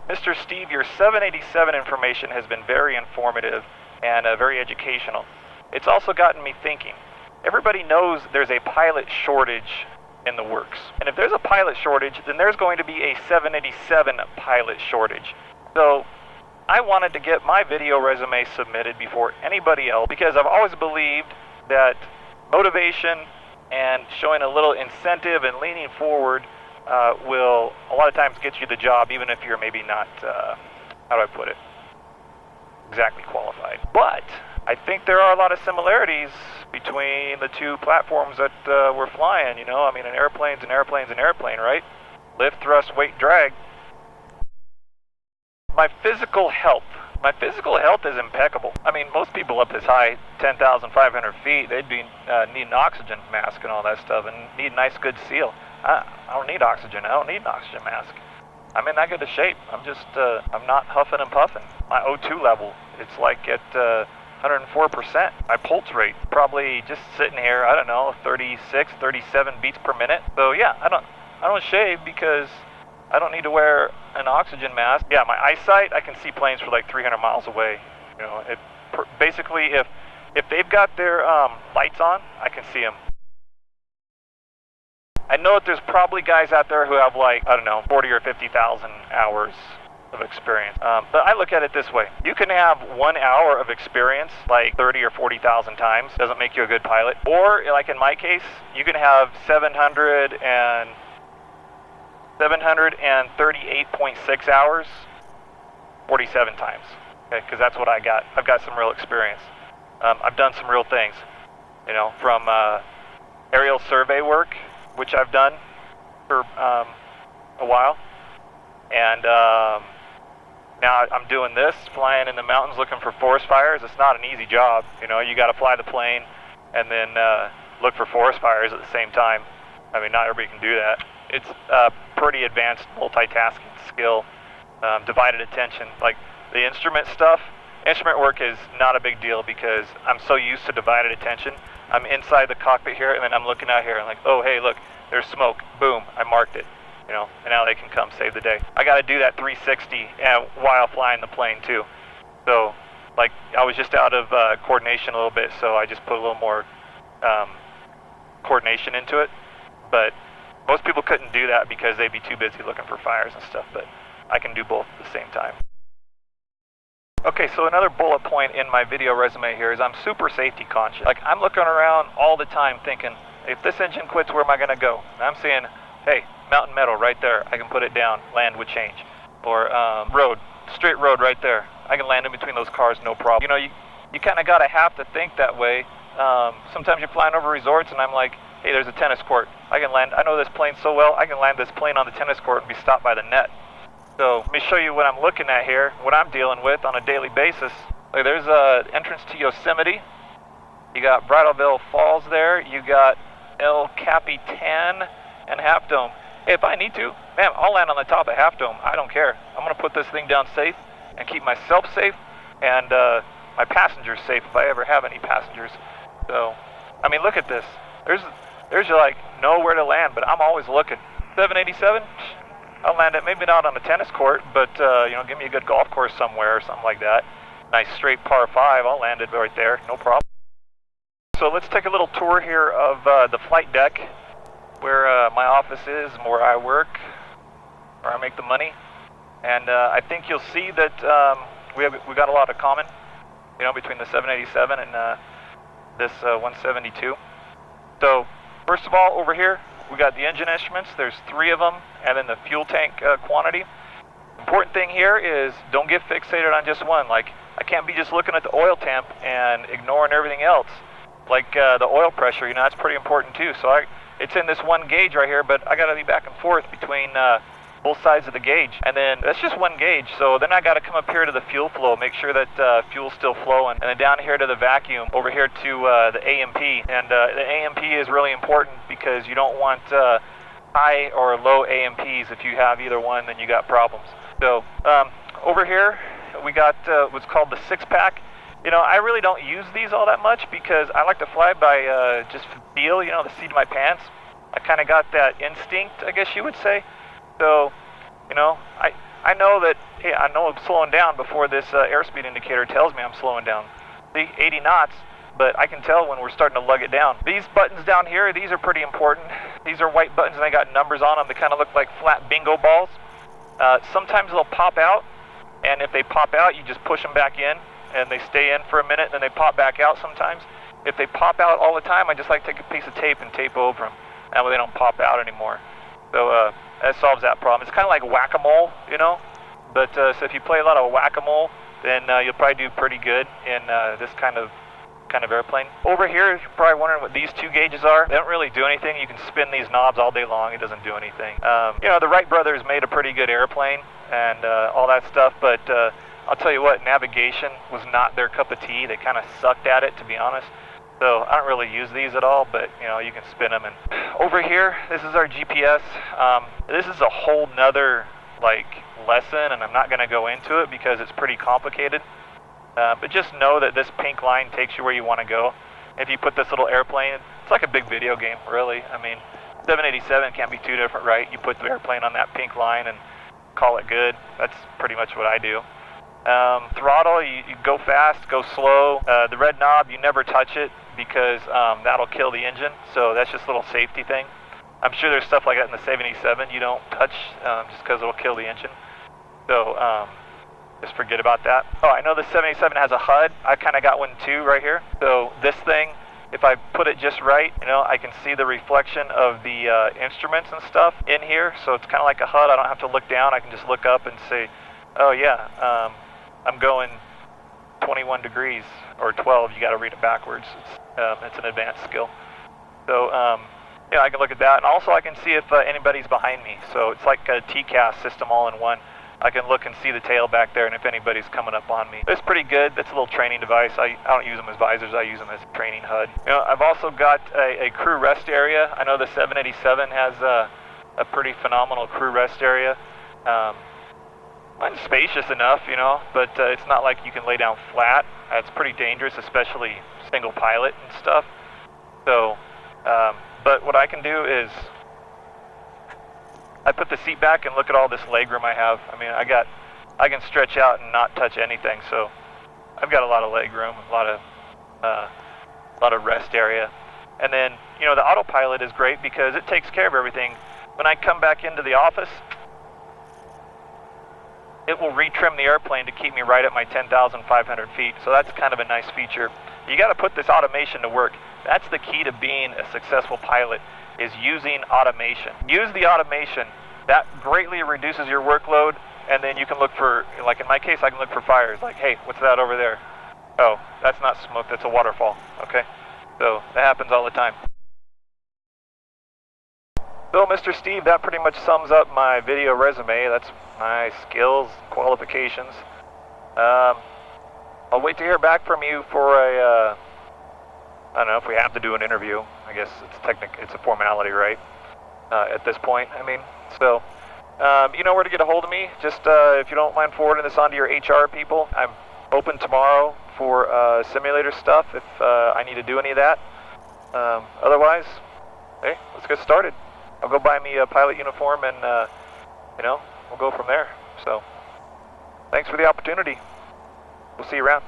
Mr. Steve, your 787 information has been very informative and very educational. It's also gotten me thinking. Everybody knows there's a pilot shortage in the works. And if there's a pilot shortage, then there's going to be a 787 pilot shortage. So I wanted to get my video resume submitted before anybody else because I've always believed that motivation and showing a little incentive and leaning forward will a lot of times get you the job, even if you're maybe not, how do I put it, exactly qualified. But I think there are a lot of similarities between the two platforms that we're flying, you know? I mean, an airplane's an airplane's an airplane, right? Lift, thrust, weight, drag. My physical health is impeccable. I mean, most people up this high, 10,500 feet, they'd be need an oxygen mask and all that stuff and need a nice good seal. I don't need oxygen. I don't need an oxygen mask. I'm in that good a shape. I'm just, I'm not huffing and puffing. My O2 level, it's like at 104%. My pulse rate, probably just sitting here, I don't know, 36, 37 beats per minute. So yeah, I don't shave because I don't need to wear an oxygen mask. Yeah, my eyesight, I can see planes for like 300 miles away. You know, basically if they've got their lights on, I can see them. I know that there's probably guys out there who have like, I don't know, 40 or 50,000 hours of experience. But I look at it this way. You can have 1 hour of experience like 30 or 40,000 times. Doesn't make you a good pilot. Or like in my case, you can have 738.6 hours 47 times. Okay, because that's what I got. I've got some real experience. I've done some real things, you know, from aerial survey work, which I've done for a while, and now I'm doing this, flying in the mountains looking for forest fires. It's not an easy job, you know. You got to fly the plane and then look for forest fires at the same time. I mean, not everybody can do that. It's pretty advanced multitasking skill, divided attention. Like the instrument stuff, instrument work is not a big deal because I'm so used to divided attention. I'm inside the cockpit here, and then I'm looking out here, and like, oh, hey, look, there's smoke. Boom, I marked it, you know, and now they can come save the day. I got to do that 360 while flying the plane, too. So, like, I was just out of coordination a little bit, so I just put a little more coordination into it. But most people couldn't do that because they'd be too busy looking for fires and stuff, but I can do both at the same time. Okay, so another bullet point in my video resume here is I'm super safety conscious. Like, I'm looking around all the time thinking, if this engine quits, where am I going to go? And I'm saying, hey, mountain metal right there. I can put it down, land would change. Or road, straight road right there. I can land in between those cars, no problem. You know, you kind of got to have to think that way. Sometimes you're flying over resorts and I'm like, hey, there's a tennis court. I can land, I know this plane so well, I can land this plane on the tennis court and be stopped by the net. So let me show you what I'm looking at here, what I'm dealing with on a daily basis. Like, there's an entrance to Yosemite. You got Bridalveil Falls there. You got El Capitan and Half Dome. Hey, if I need to, man, I'll land on the top of Half Dome. I don't care. I'm going to put this thing down safe and keep myself safe and my passengers safe if I ever have any passengers. So, I mean, look at this. There's like nowhere to land, but I'm always looking. 787? I'll land it, maybe not on a tennis court, but, you know, give me a good golf course somewhere or something like that. Nice straight par 5, I'll land it right there, no problem. So let's take a little tour here of the flight deck, where my office is and where I work, where I make the money. And I think you'll see that we got a lot of common, you know, between the 787 and this 172. So, first of all, over here, we got the engine instruments. There's 3 of them, and then the fuel tank quantity. Important thing here is don't get fixated on just one. Like, I can't be just looking at the oil temp and ignoring everything else. Like the oil pressure, you know, that's pretty important too. So it's in this one gauge right here, but I got to be back and forth between both sides of the gauge. And then that's just one gauge. So then I got to come up here to the fuel flow, make sure that fuel's still flowing. And then down here to the vacuum, over here to the AMP. And the AMP is really important because you don't want high or low AMPs. If you have either one, then you got problems. So over here, we got what's called the 6-pack. You know, I really don't use these all that much because I like to fly by just feel, you know, the seat of my pants. I kind of got that instinct, I guess you would say. So, you know, I I know that, hey, I know I'm slowing down before this airspeed indicator tells me I'm slowing down. See, 80 knots, but I can tell when we're starting to lug it down. These buttons down here, these are pretty important. These are white buttons and they got numbers on them. They kind of look like flat bingo balls. Sometimes they'll pop out, and if they pop out, you just push them back in, and they stay in for a minute, and then they pop back out sometimes. If they pop out all the time, I just like to take a piece of tape and tape over them. That way they don't pop out anymore. So that solves that problem. It's kind of like whack-a-mole, you know? But so if you play a lot of whack-a-mole, then you'll probably do pretty good in this kind of airplane. Over here, you're probably wondering what these two gauges are. They don't really do anything. You can spin these knobs all day long. It doesn't do anything. You know, the Wright brothers made a pretty good airplane and all that stuff, but I'll tell you what, navigation was not their cup of tea. They kind of sucked at it, to be honest. So I don't really use these at all, but you know, you can spin them. And over here, this is our GPS. This is a whole nother like lesson, and I'm not going to go into it because it's pretty complicated. But just know that this pink line takes you where you want to go. If you put this little airplane, it's like a big video game, really. I mean, 787 can't be too different, right? You put the airplane on that pink line and call it good. That's pretty much what I do. Throttle, you go fast, go slow. The red knob, you never touch it because that'll kill the engine. So that's just a little safety thing. I'm sure there's stuff like that in the 787 you don't touch just because it'll kill the engine. So just forget about that. Oh, I know the 787 has a HUD. I kind of got one too right here. So this thing, if I put it just right, you know, I can see the reflection of the instruments and stuff in here. So it's kind of like a HUD. I don't have to look down. I can just look up and say, oh yeah, I'm going 21 degrees or 12. You got to read it backwards. It's an advanced skill. So yeah, I can look at that, and also I can see if anybody's behind me. So it's like a TCAS system all in one. I can look and see the tail back there, and if anybody's coming up on me. It's pretty good. That's a little training device. I don't use them as visors. I use them as a training HUD. You know, I've also got a crew rest area. I know the 787 has a pretty phenomenal crew rest area. It's spacious enough, you know, but it's not like you can lay down flat. It's pretty dangerous, especially single pilot and stuff. So, but what I can do is I put the seat back and look at all this leg room I have. I mean, I can stretch out and not touch anything, so I've got a lot of leg room, a lot of rest area. And then, you know, the autopilot is great because it takes care of everything. When I come back into the office, it will retrim the airplane to keep me right at my 10,500 feet. So that's kind of a nice feature. You got to put this automation to work. That's the key to being a successful pilot, is using automation. Use the automation. That greatly reduces your workload, and then you can look for, like in my case, I can look for fires. Like, hey, what's that over there? Oh, that's not smoke, that's a waterfall, okay? So that happens all the time. So, Mr. Steve, that pretty much sums up my video resume. That's my skills, qualifications. I'll wait to hear back from you for a, I don't know if we have to do an interview. I guess it's a formality, right? At this point, I mean, so, you know where to get a hold of me. Just, if you don't mind forwarding this on to your HR people. I'm open tomorrow for simulator stuff if I need to do any of that. Otherwise, hey, let's get started. I'll go buy me a pilot uniform and, you know, we'll go from there. So, thanks for the opportunity. We'll see you around.